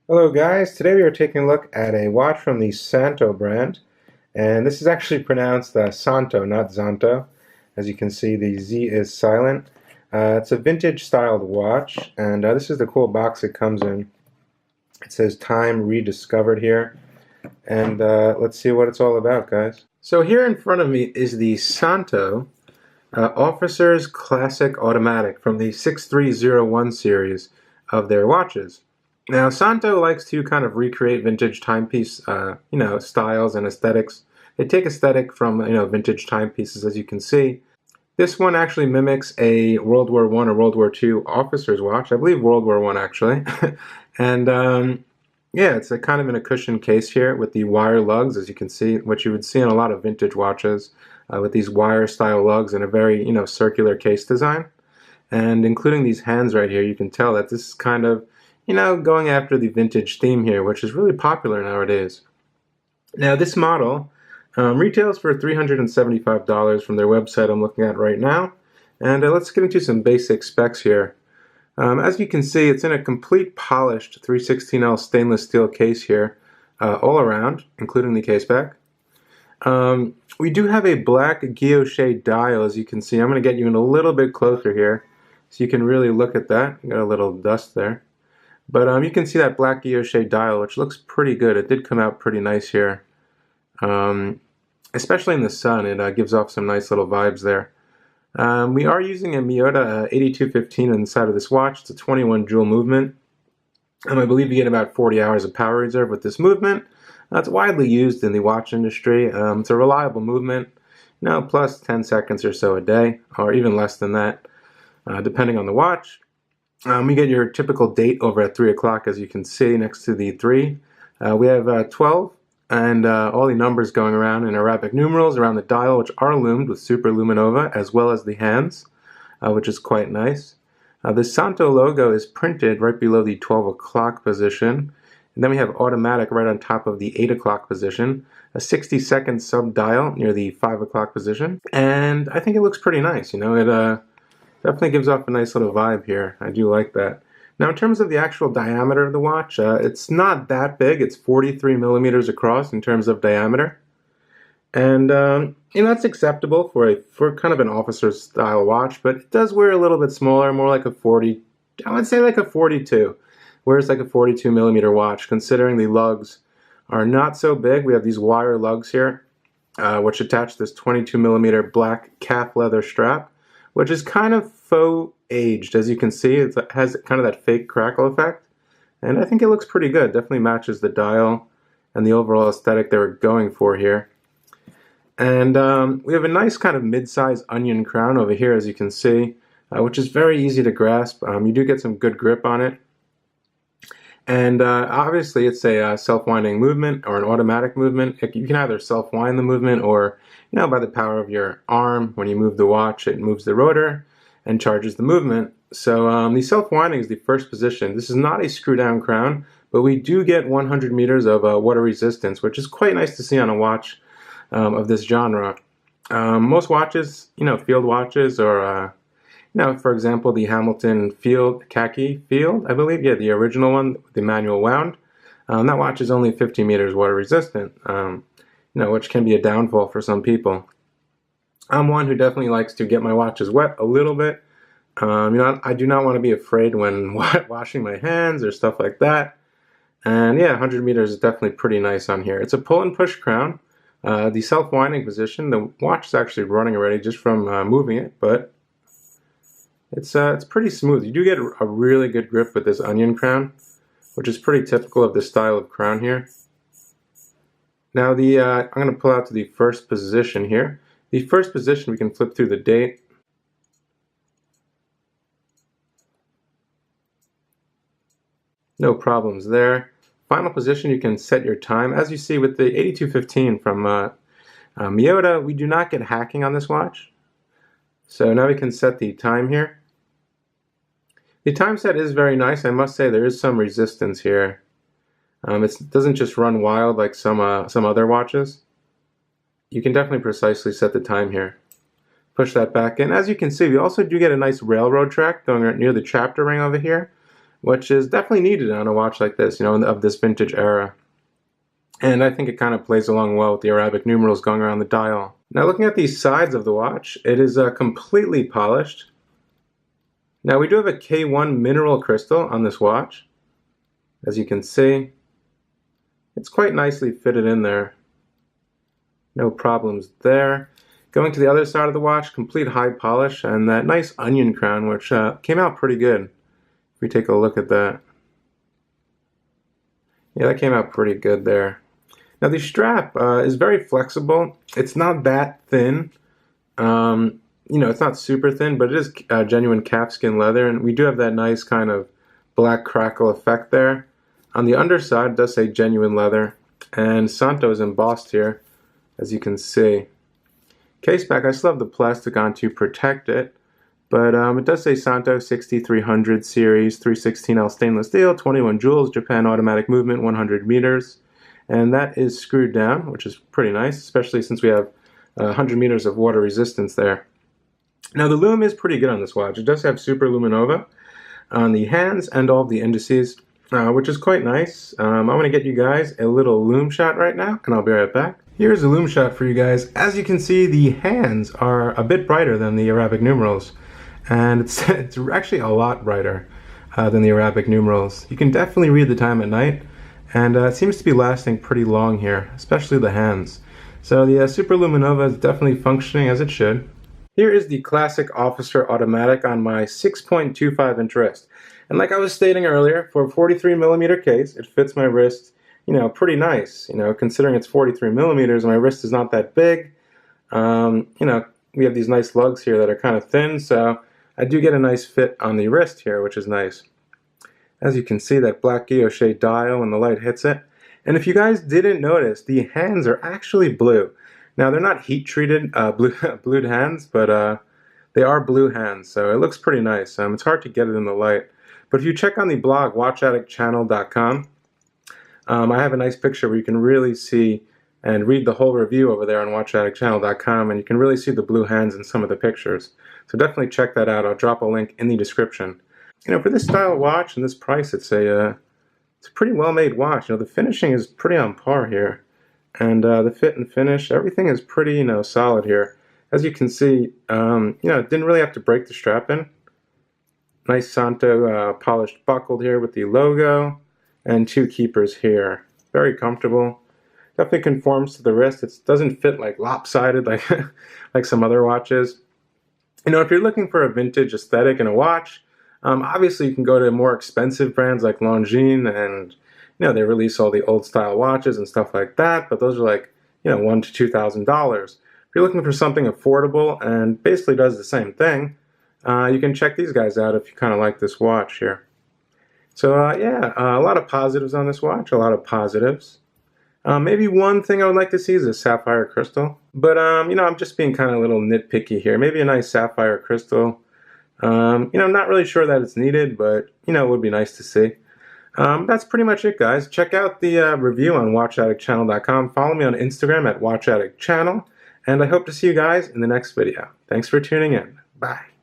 Hello guys, today we are taking a look at a watch from the Szanto brand, and this is actually pronounced Szanto, not Zanto. As you can see, the Z is silent. It's a vintage styled watch, and this is the cool box it comes in. It says Time Rediscovered here, and let's see what it's all about, guys. So here in front of me is the Szanto Officer's Classic Automatic from the 6301 series of their watches. Now, Szanto likes to kind of recreate vintage timepiece, styles and aesthetics. They take aesthetic from, vintage timepieces, as you can see. This one actually mimics a World War I or World War II officer's watch. I believe World War I, actually. And, yeah, it's kind of in a cushioned case here with the wire lugs, as you can see, which you would see in a lot of vintage watches with these wire-style lugs and a very, circular case design. And including these hands right here, you can tell that this is kind of going after the vintage theme here, which is really popular nowadays. Now, this model retails for $375 from their website I'm looking at right now. And let's get into some basic specs here. As you can see, it's in a complete polished 316L stainless steel case here, all around, including the case back. We do have a black guilloche dial, as you can see. I'm going to get you in a little bit closer here so you can really look at that. Got a little dust there. But you can see that black guilloche dial, which looks pretty good. It did come out pretty nice here. Especially in the sun, it gives off some nice little vibes there. We are using a Miyota 8215 inside of this watch. It's a 21 jewel movement. I believe you get about 40 hours of power reserve with this movement. It's widely used in the watch industry. It's a reliable movement, plus 10 seconds or so a day, or even less than that, depending on the watch. We get your typical date over at 3 o'clock, as you can see next to the 3. We have 12 and all the numbers going around in Arabic numerals around the dial, which are loomed with super luminova, as well as the hands, which is quite nice. The Szanto logo is printed right below the 12 o'clock position. And then we have automatic right on top of the 8 o'clock position, a 60-second sub-dial near the 5 o'clock position. And I think it looks pretty nice. It definitely gives off a nice little vibe here. I do like that. Now, in terms of the actual diameter of the watch, it's not that big. It's 43 millimeters across in terms of diameter. And, that's acceptable for kind of an officer's style watch, but it does wear a little bit smaller, more like a 40, I would say like a 42. Whereas like a 42 millimeter watch, considering the lugs are not so big. We have these wire lugs here, which attach this 22 millimeter black calf leather strap, which is kind of faux aged. As you can see, it has kind of that fake crackle effect. And I think it looks pretty good. Definitely matches the dial and the overall aesthetic they were going for here. And we have a nice kind of mid-size onion crown over here, as you can see, which is very easy to grasp. You do get some good grip on it. And obviously it's a self-winding movement or an automatic movement. You can either self-wind the movement or, by the power of your arm, when you move the watch, it moves the rotor and charges the movement. So the self-winding is the first position. This is not a screw-down crown, but we do get 100 meters of water resistance, which is quite nice to see on a watch of this genre. Most watches, field watches or for example, the Hamilton Khaki Field, I believe, the original one, the manual wound. That watch is only 50 meters water resistant, which can be a downfall for some people. I'm one who definitely likes to get my watches wet a little bit. I do not want to be afraid when washing my hands or stuff like that. And 100 meters is definitely pretty nice on here. It's a pull and push crown. The self-winding position, the watch is actually running already just from moving it, but it's pretty smooth. You do get a really good grip with this onion crown, which is pretty typical of this style of crown here. Now I'm going to pull out to the first position here. The first position, we can flip through the date. No problems there. Final position, you can set your time. As you see with the 8215 from Miyota, we do not get hacking on this watch. So now we can set the time here. The time set is very nice. I must say there is some resistance here. It doesn't just run wild like some other watches. You can definitely precisely set the time here. Push that back in. As you can see, we also do get a nice railroad track going right near the chapter ring over here, which is definitely needed on a watch like this, you know, of this vintage era. And I think it kind of plays along well with the Arabic numerals going around the dial. Now looking at the sides of the watch, it is completely polished. Now we do have a K1 mineral crystal on this watch. As you can see, it's quite nicely fitted in there. No problems there. Going to the other side of the watch, complete high polish and that nice onion crown, which came out pretty good. If we take a look at that. Yeah, that came out pretty good there. Now the strap is very flexible. It's not that thin. You know, it's not super thin, but it is genuine calfskin leather, and we do have that nice kind of black crackle effect there. On the underside, it does say genuine leather, and Szanto is embossed here, as you can see. Case back, I still have the plastic on to protect it, but it does say Szanto 6300 series, 316L stainless steel, 21 jewels, Japan automatic movement, 100 meters, and that is screwed down, which is pretty nice, especially since we have 100 meters of water resistance there. Now the lume is pretty good on this watch. It does have super luminova on the hands and all of the indices, which is quite nice. I'm going to get you guys a little loom shot right now, and I'll be right back. Here's a loom shot for you guys. As you can see, the hands are a bit brighter than the Arabic numerals, and it's actually a lot brighter than the Arabic numerals. You can definitely read the time at night, and it seems to be lasting pretty long here, especially the hands. So the super luminova is definitely functioning as it should. Here is the classic officer automatic on my 6.25 inch wrist. And like I was stating earlier, for a 43 millimeter case, it fits my wrist, you know, pretty nice. You know, considering it's 43 millimeters and my wrist is not that big. You know, we have these nice lugs here that are kind of thin, so I do get a nice fit on the wrist here, which is nice. As you can see, that black guilloche dial when the light hits it. And if you guys didn't notice, the hands are actually blue. Now, they're not heat-treated blued hands, but they are blue hands, so it looks pretty nice. It's hard to get it in the light. But if you check on the blog, watchaddictchannel.com, I have a nice picture where you can really see and read the whole review over there on watchaddictchannel.com, and you can really see the blue hands in some of the pictures. So definitely check that out. I'll drop a link in the description. You know, for this style of watch and this price, it's a pretty well-made watch. You know, the finishing is pretty on par here. And the fit and finish, everything is pretty, you know, solid here. As you can see, you know, it didn't really have to break the strap in. Nice Szanto polished buckled here with the logo, and two keepers here. Very comfortable. Definitely conforms to the wrist. It doesn't fit like lopsided like like some other watches. You know, if you're looking for a vintage aesthetic in a watch, obviously you can go to more expensive brands like Longines, and you know, they release all the old style watches and stuff like that, but those are like, you know, $1,000 to $2,000. If you're looking for something affordable and basically does the same thing, you can check these guys out if you kind of like this watch here. So yeah, a lot of positives on this watch, a lot of positives. Maybe one thing I would like to see is a sapphire crystal, but you know, I'm just being kind of a little nitpicky here. Maybe a nice sapphire crystal. You know, I'm not really sure that it's needed, but you know, it would be nice to see. That's pretty much it, guys. Check out the review on watchaddictchannel.com. Follow me on Instagram at watchaddictchannel, and I hope to see you guys in the next video. Thanks for tuning in. Bye.